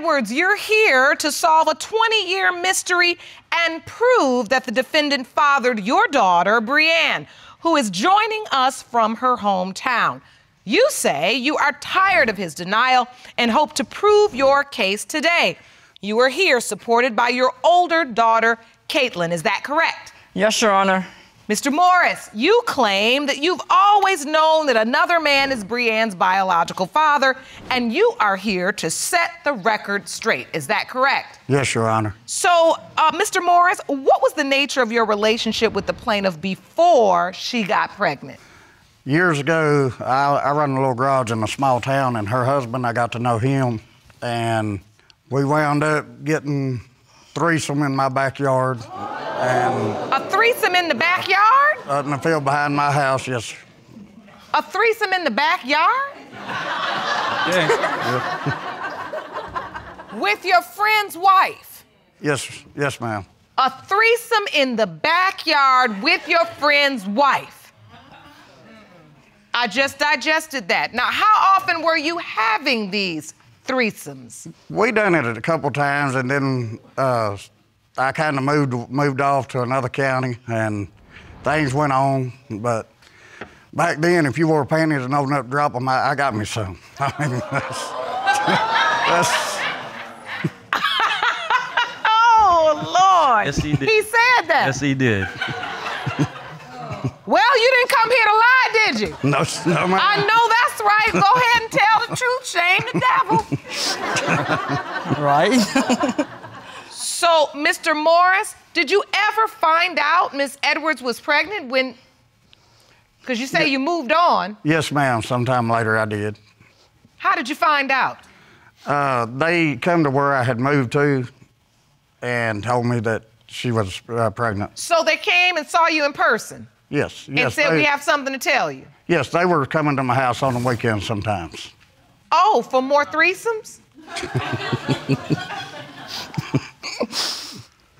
Edwards, you're here to solve a 20-year mystery and prove that the defendant fathered your daughter, Brianne, who is joining us from her hometown. You say you are tired of his denial and hope to prove your case today. You are here supported by your older daughter, Caitlin. Is that correct? Yes, Your Honor. Mr. Morris, you claim that you've always known that another man is Brianne's biological father, and you are here to set the record straight. Is that correct? Yes, Your Honor. So, Mr. Morris, what was the nature of your relationship with the plaintiff before she got pregnant? Years ago, I run a little garage in a small town, and her husband, I got to know him, and we wound up getting threesome in my backyard. And a threesome in the backyard? In the field behind my house, yes. A threesome in the backyard? Yeah. With your friend's wife? Yes, ma'am. A threesome in the backyard with your friend's wife. I just digested that. Now, how often were you having these threesomes? We done it a couple times, and then I kind of moved off to another county, and things went on. But back then, if you wore panties and opened up, drop them, I got me some. I mean, that's... Oh, Lord. Yes, he did. He said that. Yes, he did. Well, you didn't come here to lie, did you? No, ma'am. I know that's right. Go ahead and tell the truth. Shame the devil. Right. So, Mr. Morris, did you ever find out Miss Edwards was pregnant when... Because you say you moved on. Yes, ma'am. Sometime later, I did. How did you find out? They come to where I had moved to and told me that she was pregnant. So they came and saw you in person? Yes. And said, we have something to tell you? Yes, they were coming to my house on the weekends sometimes. Oh, for more threesomes?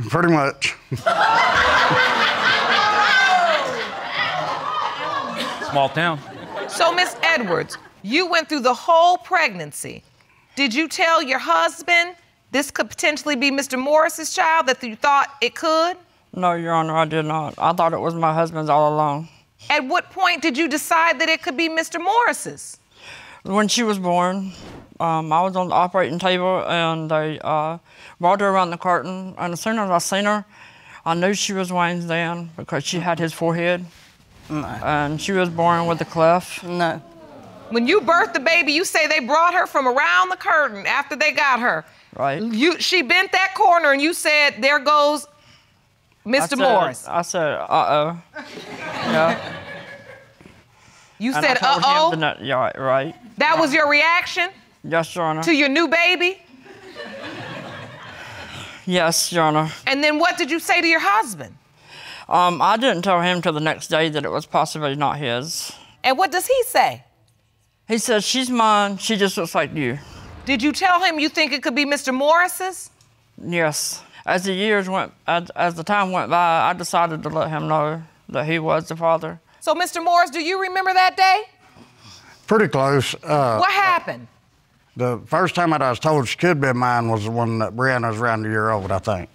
Pretty much. Small town. So, Miss Edwards, you went through the whole pregnancy. Did you tell your husband this could potentially be Mr. Morris's child, that you thought it could? No, Your Honor, I did not. I thought it was my husband's all along. At what point did you decide that it could be Mr. Morris's? When she was born, I was on the operating table, and they brought her around the curtain, and as soon as I seen her, I knew she was Wayne's Dan because she had his forehead. No. And she was born with a cleft. No. When you birthed the baby, you say they brought her from around the curtain after they got her. Right. She bent that corner, and you said, there goes Mr. Morris. I said, uh-oh. Yeah. You And said, I told uh-oh? him that, yeah, right. That was your reaction? Yes, Your Honor. To your new baby? Yes, Your Honor. And then what did you say to your husband? I didn't tell him till the next day that it was possibly not his. And what does he say? He said, she's mine, she just looks like you. Did you tell him you think it could be Mr. Morris's? Yes. As the time went by, I decided to let him know that he was the father. So, Mr. Morris, do you remember that day? Pretty close. What happened? The first time that I was told she could be mine was the one that Brianne was around a year old, I think.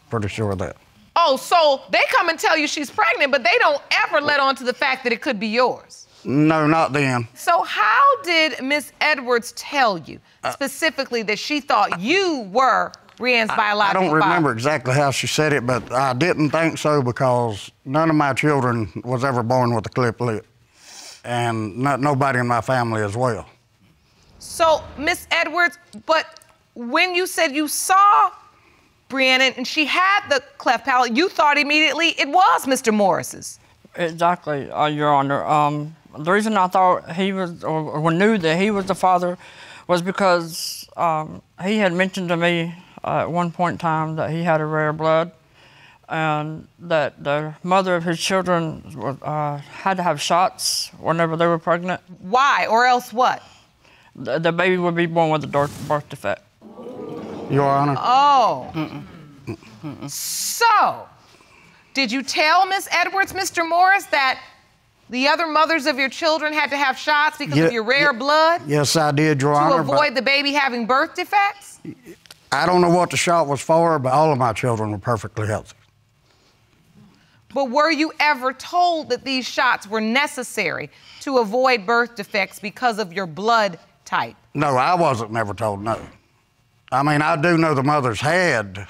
Pretty sure of that. Oh, so they come and tell you she's pregnant, but they don't ever let on to the fact that it could be yours? No, not then. So how did Miss Edwards tell you specifically that she thought you were Brianne's biological father? I don't remember exactly how she said it, but I didn't think so because none of my children was ever born with a clipped lip. And nobody in my family as well. So, Miss Edwards, but when you said you saw Brianne and she had the cleft palate, you thought immediately it was Mr. Morris's. Exactly, Your Honor. The reason I thought he was, or knew that he was the father, was because he had mentioned to me at one point in time that he had a rare blood, and that the mother of his children had to have shots whenever they were pregnant. Why, or else what? The baby would be born with a birth defect. Your Honor. Oh. So, did you tell Miss Edwards, Mr. Morris, that the other mothers of your children had to have shots because of your rare blood? Yes, I did, Your Honor. To avoid the baby having birth defects? I don't know what the shot was for, but all of my children were perfectly healthy. But were you ever told that these shots were necessary to avoid birth defects because of your blood type? No, I wasn't never told no. I mean, I do know the mothers had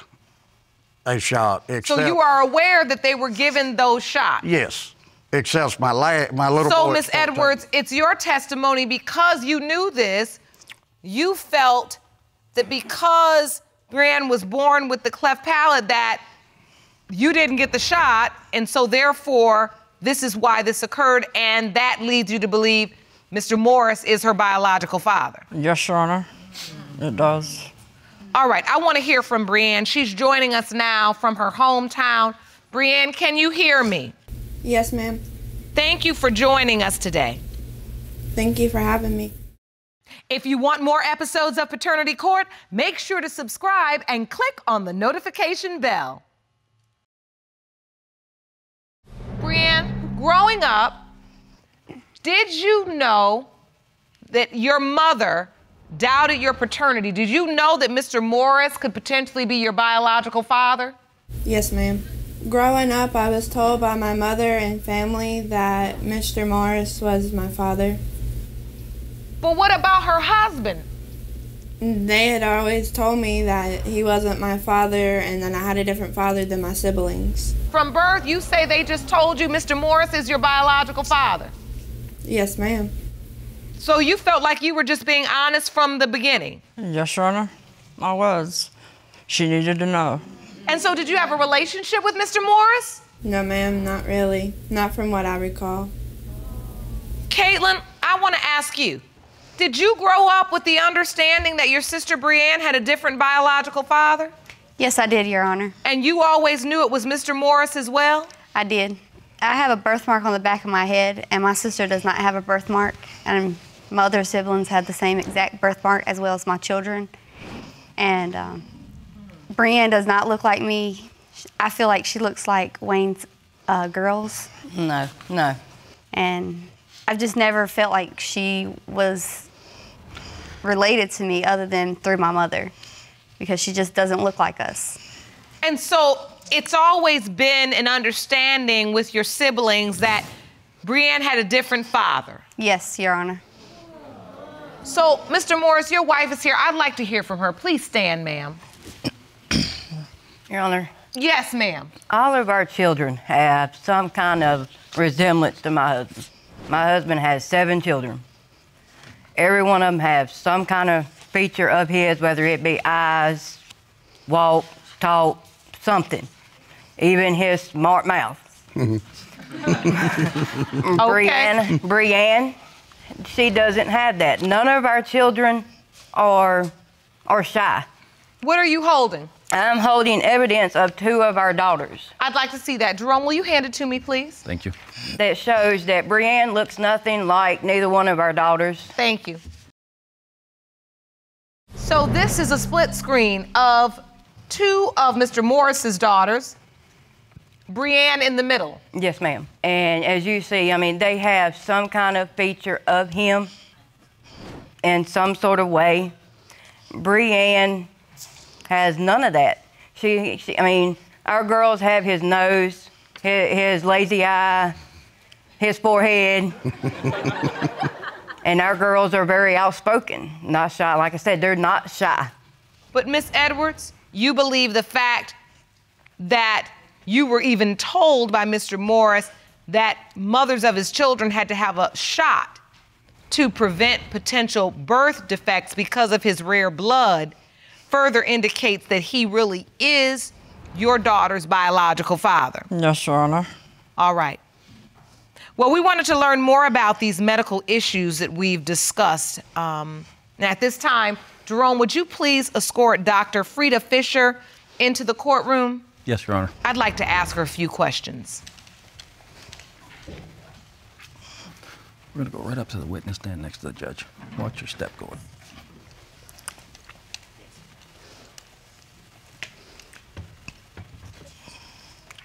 a shot, except... So you are aware that they were given those shots? Yes, except my little boy... So, Miss Edwards, it's your testimony, because you knew this, you felt that because Brianne was born with the cleft palate that you didn't get the shot, and so therefore, this is why this occurred, and that leads you to believe Mr. Morris is her biological father. Yes, Your Honor, it does. All right, I want to hear from Brianne. She's joining us now from her hometown. Brianne, can you hear me? Yes, ma'am. Thank you for joining us today. Thank you for having me. If you want more episodes of Paternity Court, make sure to subscribe and click on the notification bell. Brianne, growing up, did you know that your mother doubted your paternity? Did you know that Mr. Morris could potentially be your biological father? Yes, ma'am. Growing up, I was told by my mother and family that Mr. Morris was my father. But what about her husband? They had always told me that he wasn't my father and that I had a different father than my siblings. From birth, you say they just told you Mr. Morris is your biological father? Yes, ma'am. So you felt like you were just being honest from the beginning? Yes, Your Honor, I was. She needed to know. And so did you have a relationship with Mr. Morris? No, ma'am, not really. Not from what I recall. Caitlin, I want to ask you, did you grow up with the understanding that your sister Brianne had a different biological father? Yes, I did, Your Honor. And you always knew it was Mr. Morris as well? I did. I have a birthmark on the back of my head, and my sister does not have a birthmark. And my other siblings had the same exact birthmark, as well as my children. And Brianne does not look like me. I feel like she looks like Wayne's girls. No. And I've just never felt like she was related to me other than through my mother, because she just doesn't look like us. And so it's always been an understanding with your siblings that Brianne had a different father? Yes, Your Honor. So, Mr. Morris, your wife is here. I'd like to hear from her. Please stand, ma'am. Your Honor, Yes, ma'am. all of our children have some kind of resemblance to my husband. My husband has 7 children. Every one of them have some kind of feature of his, whether it be eyes, walk, talk, something. Even his smart mouth. Brianne, she doesn't have that. None of our children are shy. What are you holding? I'm holding evidence of 2 of our daughters. I'd like to see that. Jerome, will you hand it to me, please? Thank you. That shows that Brianne looks nothing like neither one of our daughters. Thank you. So this is a split screen of 2 of Mr. Morris's daughters, Brianne in the middle. Yes, ma'am. And as you see, I mean, they have some kind of feature of him in some sort of way. Brianne has none of that. I mean, our girls have his nose, his lazy eye, his forehead. And our girls are very outspoken, not shy. Like I said, they're not shy. But Miss Edwards, you believe the fact that you were even told by Mr. Morris that mothers of his children had to have a shot to prevent potential birth defects because of his rare blood further indicates that he really is your daughter's biological father. Yes, Your Honor. All right. Well, we wanted to learn more about these medical issues that we've discussed. Now, at this time, Jerome, would you please escort Dr. Frida Fisher into the courtroom? Yes, Your Honor. I'd like to ask her a few questions. We're going to go right up to the witness stand next to the judge. Watch your step going.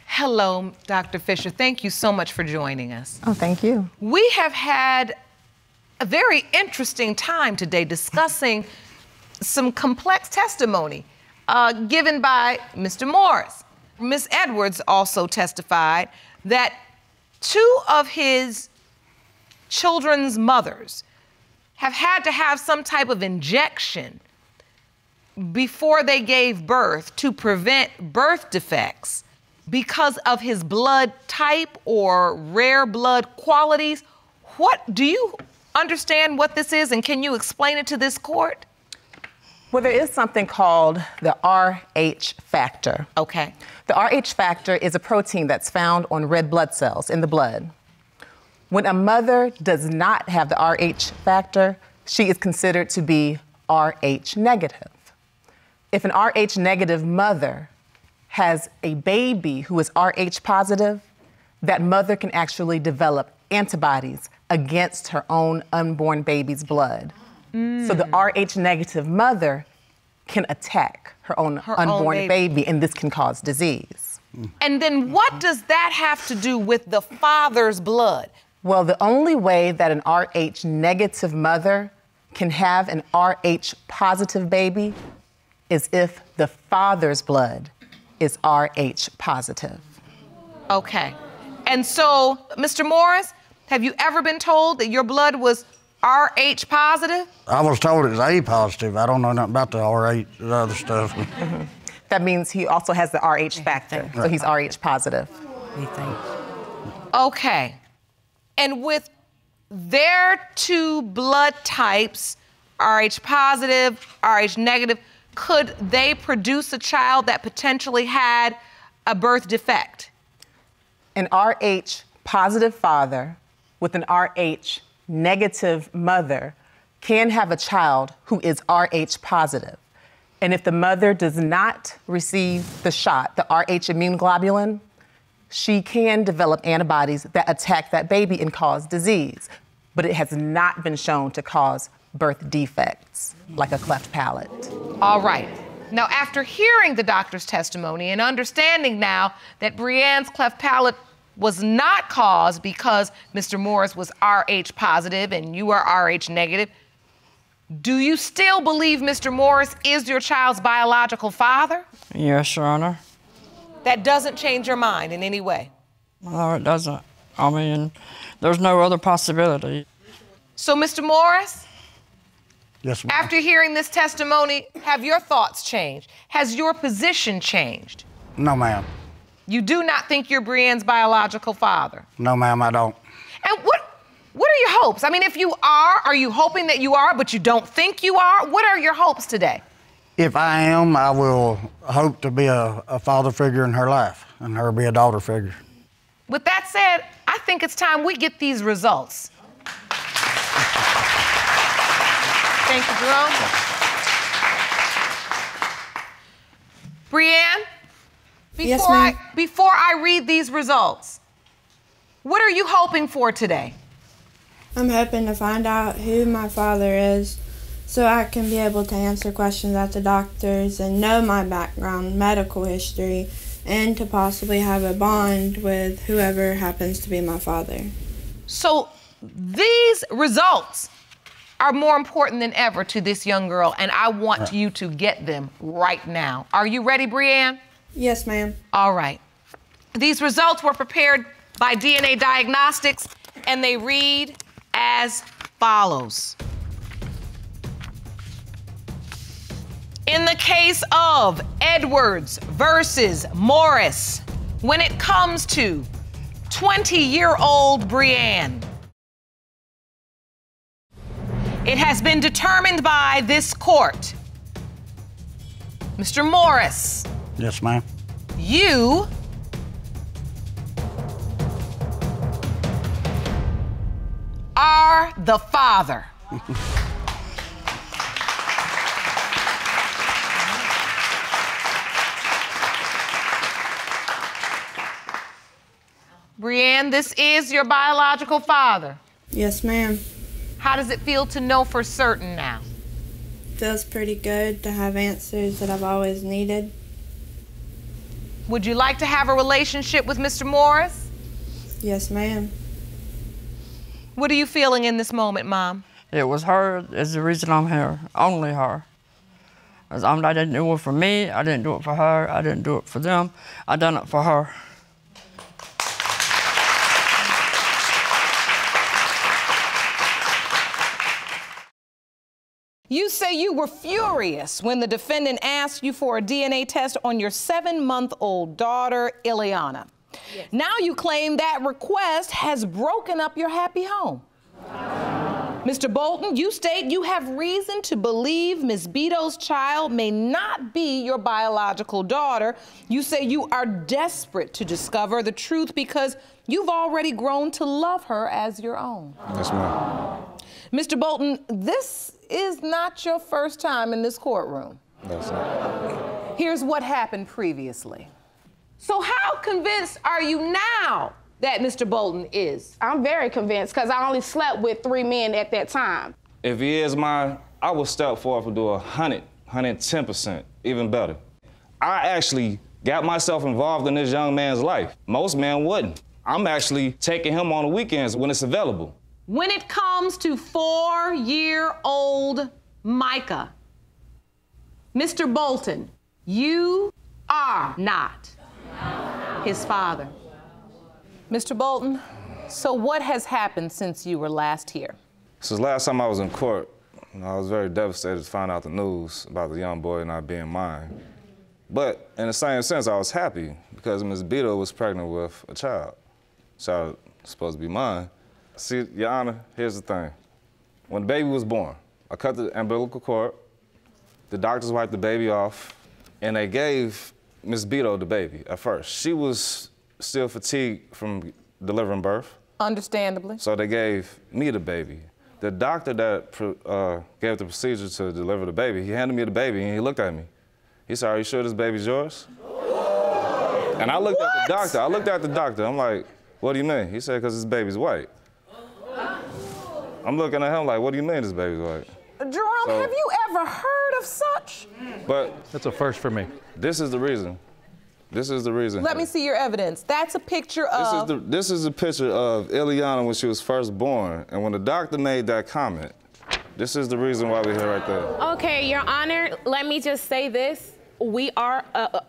Hello, Dr. Fisher. Thank you so much for joining us. Oh, thank you. We have had a very interesting time today discussing some complex testimony. given by Mr. Morris. Ms. Edwards also testified that 2 of his children's mothers have had to have some type of injection before they gave birth to prevent birth defects because of his blood type or rare blood qualities. What, do you understand what this is, and can you explain it to this court? Well, there is something called the RH factor. Okay. The RH factor is a protein that's found on red blood cells in the blood. When a mother does not have the RH factor, she is considered to be RH negative. If an RH negative mother has a baby who is RH positive, that mother can actually develop antibodies against her own unborn baby's blood. So the RH negative mother can attack her own unborn baby, and this can cause disease. And then what does that have to do with the father's blood? Well, the only way that an RH negative mother can have an RH positive baby is if the father's blood is RH positive. Okay. And so, Mr. Morris, have you ever been told that your blood was RH positive? I was told it was A positive. I don't know nothing about the RH, the other stuff. That means he also has the RH factor, so he's RH positive. He thinks. Okay. And with their 2 blood types, RH positive, RH negative, could they produce a child that potentially had a birth defect? An RH positive father with an RH negative mother can have a child who is RH positive. And if the mother does not receive the shot, the RH immune globulin, she can develop antibodies that attack that baby and cause disease. But it has not been shown to cause birth defects, like a cleft palate. All right. Now, after hearing the doctor's testimony and understanding now that Brianne's cleft palate was not caused because Mr. Morris was RH positive and you are RH negative, do you still believe Mr. Morris is your child's biological father? Yes, Your Honor. That doesn't change your mind in any way? No, it doesn't. I mean, there's no other possibility. So, Mr. Morris? Yes, ma'am. After hearing this testimony, have your thoughts changed? Has your position changed? No, ma'am. You do not think you're Brianne's biological father? No, ma'am, I don't. And what are your hopes? I mean, if you are you hoping that you are, but you don't think you are? What are your hopes today? If I am, I will hope to be a father figure in her life and her be a daughter figure. With that said, I think it's time we get these results. Thank you, Jerome. Brianne? Yes, ma'am. Before I read these results, what are you hoping for today? I'm hoping to find out who my father is so I can be able to answer questions at the doctor's and know my background, medical history, and to possibly have a bond with whoever happens to be my father. So these results are more important than ever to this young girl, and I want you to get them right now. Are you ready, Brianne? Yes, ma'am. All right. These results were prepared by DNA Diagnostics, and they read as follows. In the case of Edwards versus Morris, when it comes to 20-year-old Brianne, it has been determined by this court, Mr. Morris, Yes, ma'am. you are the father. Brianne, this is your biological father. Yes, ma'am. How does it feel to know for certain now? Feels pretty good to have answers that I've always needed. Would you like to have a relationship with Mr. Morris? Yes, ma'am. What are you feeling in this moment, Mom? It was her is the reason I'm here, only her. I didn't do it for me, I didn't do it for her, I didn't do it for them, I done it for her. You say you were furious when the defendant asked you for a DNA test on your 7-month-old daughter, Eliana. Yes. Now you claim that request has broken up your happy home. Mr. Bolton, you state you have reason to believe Ms. Bido's child may not be your biological daughter. You say you are desperate to discover the truth because you've already grown to love her as your own. Yes, ma'am. Mr. Bolton, this is not your first time in this courtroom. That's not. Here's what happened previously. So how convinced are you now that Mr. Bolton is? I'm very convinced because I only slept with 3 men at that time. If he is mine, I would step forward and do 110%, even better. I actually got myself involved in this young man's life. Most men wouldn't. I'm actually taking him on the weekends when it's available. When it comes to 4-year-old Micah, Mr. Bolton, you are not his father. Mr. Bolton, so what has happened since you were last here? Since last time I was in court, I was very devastated to find out the news about the young boy not being mine. But in the same sense, I was happy because Ms. Bido was pregnant with a child. Child supposed to be mine. See, Your Honor, here's the thing. When the baby was born, I cut the umbilical cord, the doctors wiped the baby off, and they gave Ms. Bido the baby at first. She was still fatigued from delivering birth. Understandably. So they gave me the baby. The doctor that gave the procedure to deliver the baby, he handed me the baby and he looked at me. He said, "Are you sure this baby's yours?" And I looked at the doctor. I'm like, "What do you mean?" He said, "Because this baby's white." I'm looking at him like, "What do you mean this baby's white?" Jerome, have you ever heard of such? But that's a first for me. This is the reason. This is the reason. Let me see your evidence. That's a picture of... This is a picture of Eliana when she was first born. And when the doctor made that comment, this is the reason why we're here right there. Okay, Your Honor, let me just say this. We are,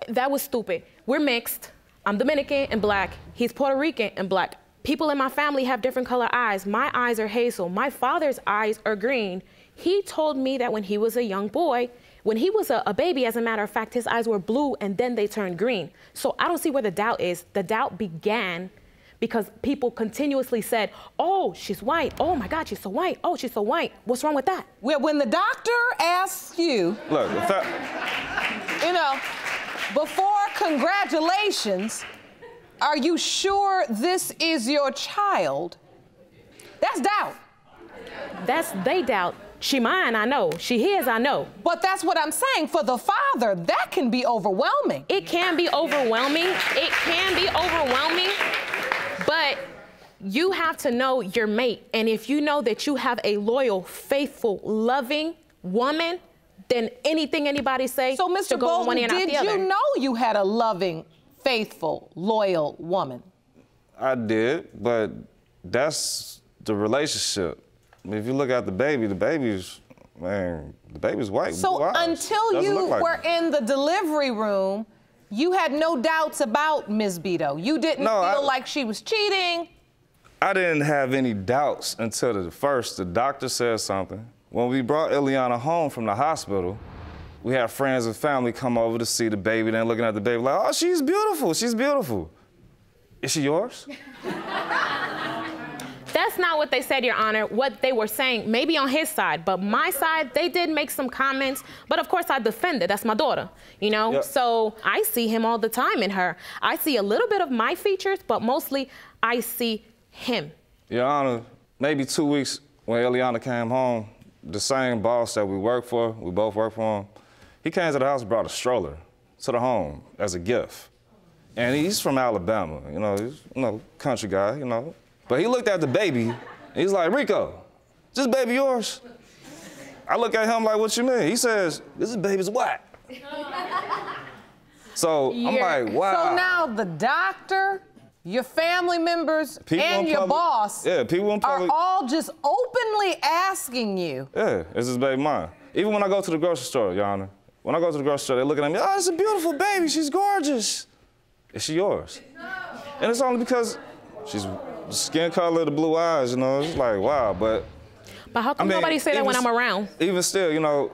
that was stupid. We're mixed. I'm Dominican and black. He's Puerto Rican and black. People in my family have different color eyes. My eyes are hazel. My father's eyes are green. He told me that when he was a young boy, when he was a baby, as a matter of fact, his eyes were blue and then they turned green. So I don't see where the doubt is. The doubt began because people continuously said, "Oh, she's white. Oh my God, she's so white. Oh, she's so white." What's wrong with that? Well, when the doctor asks you, look, you know, before congratulations, are you sure this is your child? That's doubt. They doubt. She mine, I know. She his, I know. But that's what I'm saying. For the father, that can be overwhelming. It can be overwhelming. It can be overwhelming. But you have to know your mate. And if you know that you have a loyal, faithful, loving woman, then anything anybody say, so Mr. Bolton, did you know you had a loving, faithful, loyal woman? I did, but that's the relationship. If you look at the baby's white. So until you were in the delivery room, you had no doubts about Ms. Bido. You didn't feel like she was cheating. I didn't have any doubts until the doctor said something. When we brought Eliana home from the hospital, we had friends and family come over to see the baby, then looking at the baby like, "Oh, she's beautiful, she's beautiful." Is she yours? That's not what they said, Your Honor. What they were saying, maybe on his side, but my side, they did make some comments, but of course I defended. That's my daughter, you know? Yep. So I see him all the time in her. I see a little bit of my features, but mostly I see him. Your Honor, maybe 2 weeks when Eliana came home, the same boss that we both work for him, he came to the house and brought a stroller to the home as a gift. And he's from Alabama, you know, he's country guy, you know. But he looked at the baby, and he's like, "Rico, is this baby yours?" I look at him like, "What you mean?" He says, "This baby's white." So I'm like, wow. So now the doctor, your family members, and your boss are all just openly asking you. Yeah, is this baby mine? Even when I go to the grocery store, Your Honor, When I go to the grocery store, they're looking at me, oh, it's a beautiful baby, she's gorgeous. Is she yours? No. And it's only because she's skin color, the blue eyes, you know, it's like, wow, but how come nobody say that when I'm around? Even still, you know,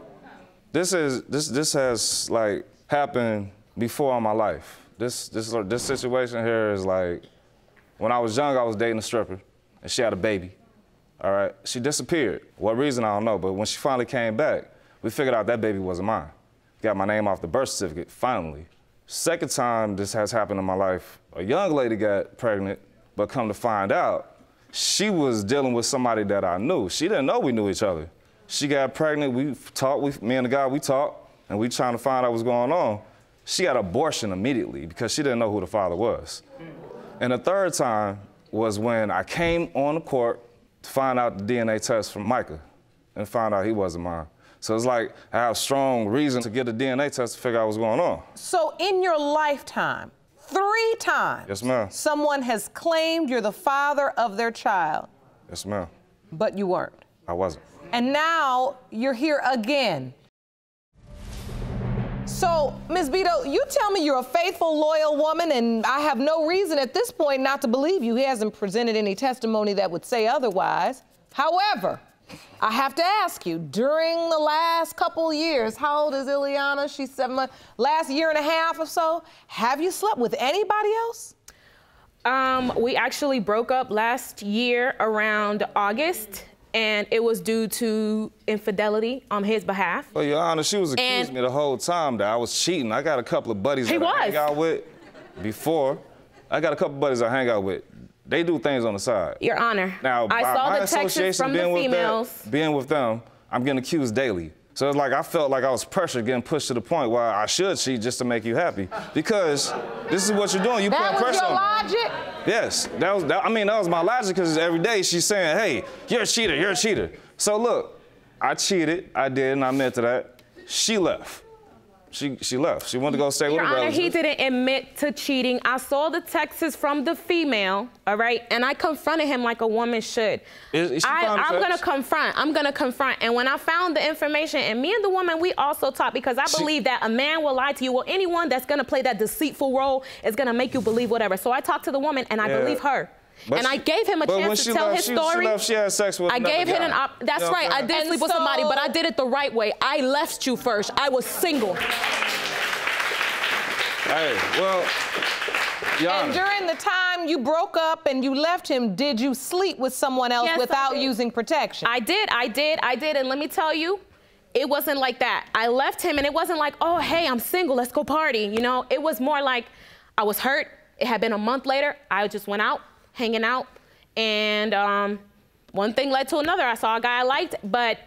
this has like happened before in my life. This situation here is like, when I was young, I was dating a stripper, and she had a baby. All right, she disappeared. What reason, I don't know, but when she finally came back, we figured out that baby wasn't mine. Got my name off the birth certificate, finally. Second time this has happened in my life, a young lady got pregnant, but come to find out, she was dealing with somebody that I knew. She didn't know we knew each other. She got pregnant, we talked, me and the guy, we talked, and we trying to find out what's going on. She had abortion immediately because she didn't know who the father was. And the third time was when I came on the court to find out the DNA test from Micah and found out he wasn't mine. So it's like I have strong reason to get a DNA test to figure out what's going on. So in your lifetime, 3 times, yes, ma'am, someone has claimed you're the father of their child. Yes, ma'am. But you weren't. I wasn't. And now you're here again. So, Ms. Bido, you tell me you're a faithful, loyal woman, and I have no reason at this point not to believe you. He hasn't presented any testimony that would say otherwise. However, I have to ask you, during the last couple years, how old is Eliana? She's 7 months. Last year and a half or so, have you slept with anybody else? We actually broke up last year around August, and it was due to infidelity on his behalf. Well, Your Honor, she was accusing me the whole time that I was cheating. I got a couple of buddies that I hang out with before. I got a couple of buddies I hang out with. They do things on the side. Your Honor, now, I saw the texts from the females. Being with them, I'm getting accused daily. So it's like I felt like I was pressured, getting pushed to the point where I should cheat just to make you happy. Because this is what you're doing. You putting pressure on me. That was your logic? Yes, that was my logic, because every day she's saying, hey, you're a cheater, you're a cheater. So look, I cheated, I did, and I admit to that. She left. She left. She wanted to go stay with her Your Honor, relatives. he didn't admit to cheating. I saw the texts from the female, all right, and I confronted him like a woman should. I'm gonna confront. And when I found the information, and me and the woman, we also talked, because I believe that a man will lie to you, or anyone that's gonna play that deceitful role is gonna make you believe whatever. So I talked to the woman, and I believe her. And I gave him a chance to tell his story. She had sex with another gave him guy. That's right, I did sleep with somebody, but I did it the right way. I left you first. I was single. Hey, well, Your Honor. And during the time you broke up and you left him, did you sleep with someone else without using protection? I did, and let me tell you, it wasn't like that. I left him, and it wasn't like, oh, hey, I'm single, let's go party, you know? It was more like I was hurt. It had been a month later. I just went out, hanging out, and one thing led to another. I saw a guy I liked, but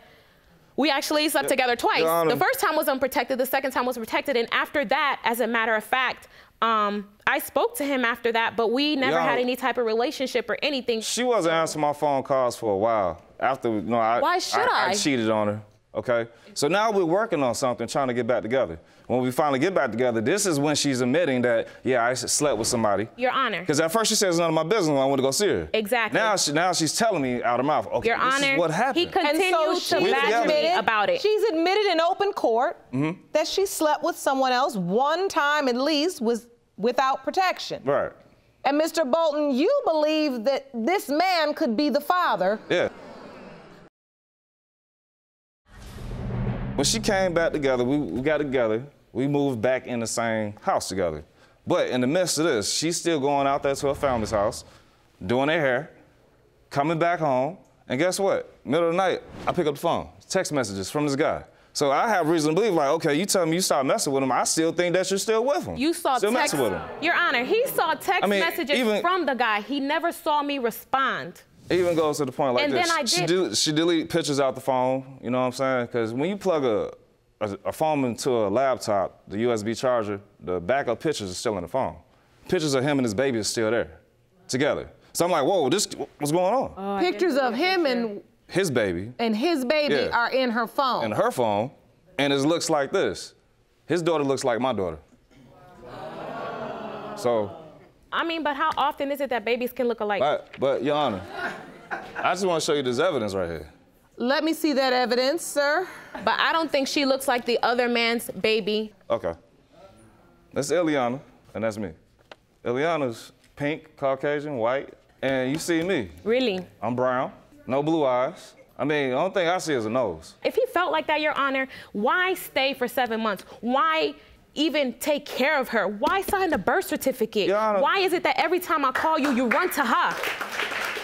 we actually slept together twice. The first time was unprotected, the second time was protected, and after that, as a matter of fact, I spoke to him after that, but we never had any type of relationship or anything. She wasn't answering my phone calls for a while. After, you know, Why should I? I cheated on her, okay? So now we're working on something, trying to get back together. When we finally get back together, this is when she's admitting that, yeah, I slept with somebody. Your Honor. Because at first she said it's none of my business when I went to go see her. Exactly. Now she's telling me out of mouth, okay, Your this Honor, is what happened. he continued to badger me about it. She's admitted in open court that she slept with someone else one time at least without protection. Right. And Mr. Bolton, you believe that this man could be the father. Yeah. When she came back together, we got together, we moved back in the same house together. But in the midst of this, she's still going out there to her family's house, doing their hair, coming back home, and guess what? Middle of the night, I pick up the phone, text messages from this guy. So I have reason to believe, like, okay, you tell me you started messing with him, I still think that you're still with him. You saw still text, messing with him. Your Honor, he saw text messages from the guy. He never saw me respond. It even goes to the point like and this. Then I did. She delete pictures out the phone, you know what I'm saying? Because when you plug a phone into a laptop, the USB charger, the backup pictures are still in the phone. Pictures of him and his baby is still there, together. So I'm like, whoa, what's going on? Oh, pictures of him and his baby. And his baby are in her phone. In her phone, and it looks like this. His daughter looks like my daughter. So. I mean, but how often is it that babies can look alike? But Your Honor, I just want to show you this evidence right here. Let me see that evidence, sir. But I don't think she looks like the other man's baby. Okay. That's Eliana, and that's me. Eliana's pink, Caucasian, white, and you see me. Really? I'm brown, no blue eyes. I mean, the only thing I see is a nose. If he felt like that, Your Honor, why stay for 7 months? Why even take care of her? Why sign the birth certificate? Your Honor. Why is it that every time I call you, you run to her?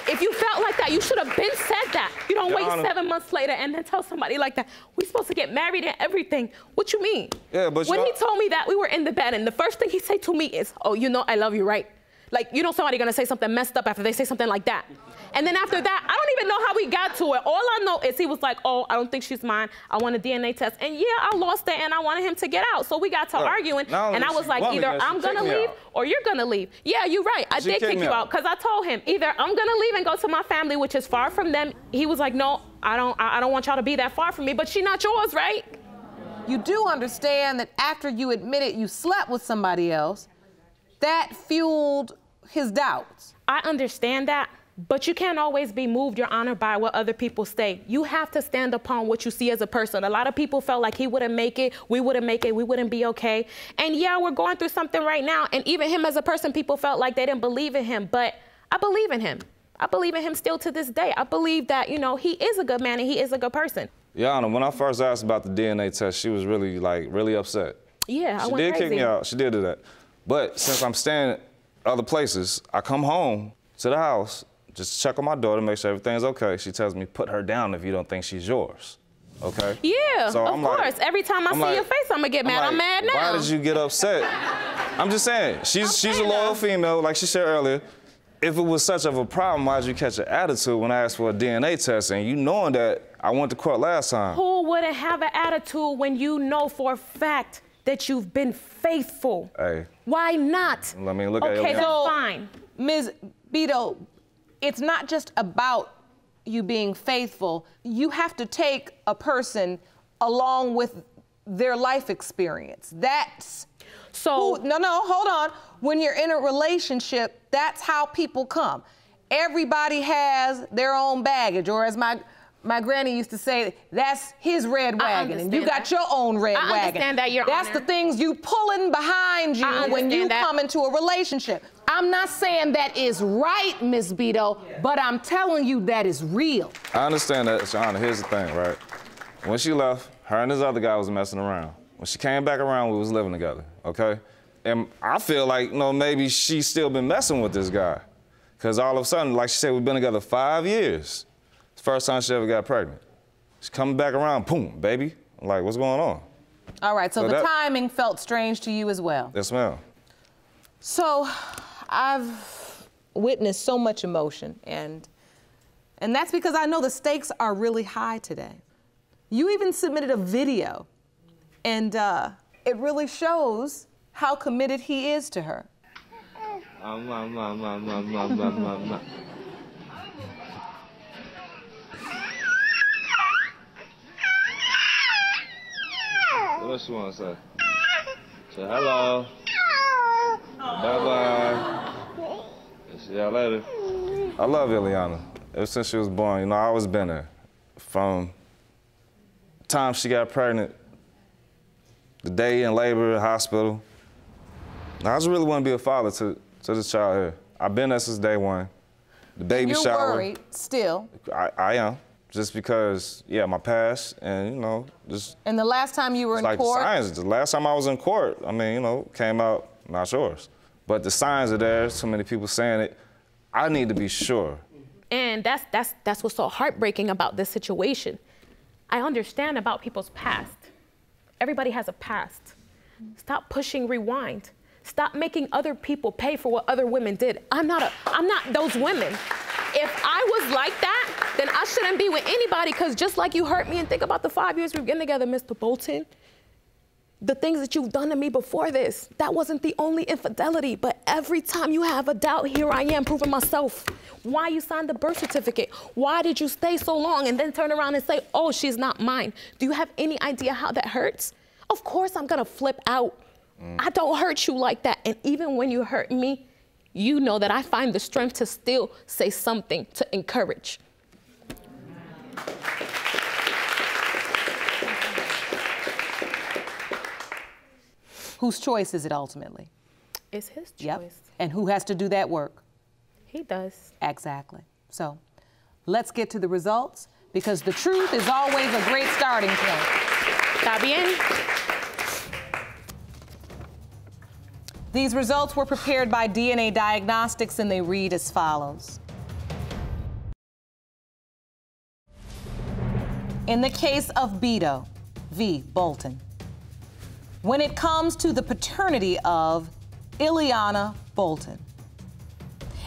If you felt like that, you should have been said that. You don't Your wait Honor. 7 months later and then tell somebody like that, we're supposed to get married and everything. What you mean? Yeah, but when he told me that, we were in the bed, and the first thing he said to me is, oh, you know I love you, right? Like, you know somebody gonna say something messed up after they say something like that. And then after that, I don't even know how we got to it. All I know is he was like, oh, I don't think she's mine. I want a DNA test. And yeah, I lost it and I wanted him to get out. So we got to arguing, and I was like, either I'm gonna leave or you're gonna leave. Yeah, you're right, I did kick you out, because I told him, either I'm gonna leave and go to my family, which is far from them. He was like, no, I don't want y'all to be that far from me, but she not yours, right? You do understand that after you admitted you slept with somebody else, that fueled his doubts. I understand that, but you can't always be moved, Your Honor, by what other people say. You have to stand upon what you see as a person. A lot of people felt like he wouldn't make it, we wouldn't make it, we wouldn't be okay. And yeah, we're going through something right now, and even him as a person, people felt like they didn't believe in him, but I believe in him. I believe in him still to this day. I believe that, you know, he is a good man and he is a good person. Your Honor, when I first asked about the DNA test, she was really upset. Yeah, I went She did crazy. kick me out, she did do that. But since I'm staying other places, I come home to the house, just check on my daughter, make sure everything's okay. She tells me, put her down if you don't think she's yours, okay? Yeah, so of course. Every time I see your face, I'm gonna get mad. I'm mad now. Why did you get upset? I'm just saying, she's a loyal female, like she said earlier. If it was such of a problem, why did you catch an attitude when I asked for a DNA test and you knowing that I went to court last time? Who wouldn't have an attitude when you know for a fact that you've been faithful? Hey. Why not? Let me look at you. Okay, that's fine. Ms. Bido, it's not just about you being faithful. You have to take a person along with their life experience. That's so. No, hold on. When you're in a relationship, that's how people come. Everybody has their own baggage, or as my granny used to say, that's his red wagon, and you got your own red wagon. I understand that, Your That's Honor. the things you pulling behind you when you come into a relationship. I'm not saying that is right, Miss Bido, but I'm telling you that is real. I understand that, Your Honor. Here's the thing, right? When she left, her and this other guy was messing around. When she came back around, we was living together, okay? And I feel like, you know, maybe she's still been messing with this guy. Because all of a sudden, like she said, we've been together 5 years. It's the first time she ever got pregnant. She's coming back around, boom, baby. I'm like, what's going on? All right, so the timing felt strange to you as well. Yes, ma'am. So I've witnessed so much emotion, and that's because I know the stakes are really high today. You even submitted a video, and it really shows how committed he is to her. What she want to say? Say hello. Bye-bye. See y'all later. I love Eliana. Ever since she was born, you know, I always been there. From the time she got pregnant, the day in labor, hospital. I just really want to be a father to this child here. I've been there since day one. The baby shower. You're worried still. I am. Just because, yeah, my past, and, you know, just... And the last time you were in court? The signs. The last time I was in court, I mean, you know, came out, not yours. But the signs are there, so many people saying it. I need to be sure. And that's what's so heartbreaking about this situation. I understand about people's past. Everybody has a past. Stop pushing rewind. Stop making other people pay for what other women did. I'm not those women. If I was like that, then I shouldn't be with anybody, because just like you hurt me, and think about the 5 years we've been together, Mr. Bolton, the things that you've done to me before this, that wasn't the only infidelity, but every time you have a doubt, here I am proving myself. Why you signed the birth certificate? Why did you stay so long and then turn around and say, oh, she's not mine? Do you have any idea how that hurts? Of course I'm gonna flip out. I don't hurt you like that. And even when you hurt me, you know that I find the strength to still say something to encourage. Whose choice is it ultimately? It's his choice. Yep. And who has to do that work? He does. Exactly. So let's get to the results, because the truth is always a great starting point. Está bien? These results were prepared by DNA Diagnostics, and they read as follows. In the case of Bido v. Bolton, when it comes to the paternity of Eliana Bolton,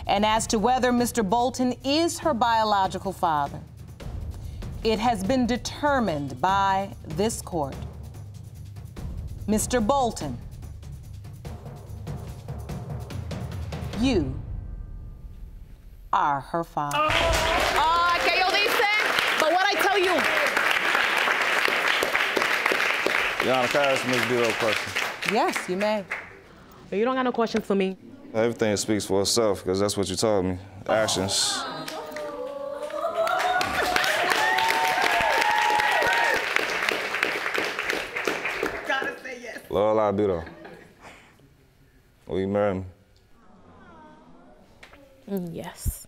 and as to whether Mr. Bolton is her biological father, it has been determined by this court. Mr. Bolton, you are her father. ¿Qué yo dice? But what I tell you? Eliana, can I ask Ms. Bido a question? Yes, you may. You don't got no questions for me. Everything speaks for itself, because that's what you told me. Actions. Gotta say yes. Lord, Bido. Will you marry me? Yes.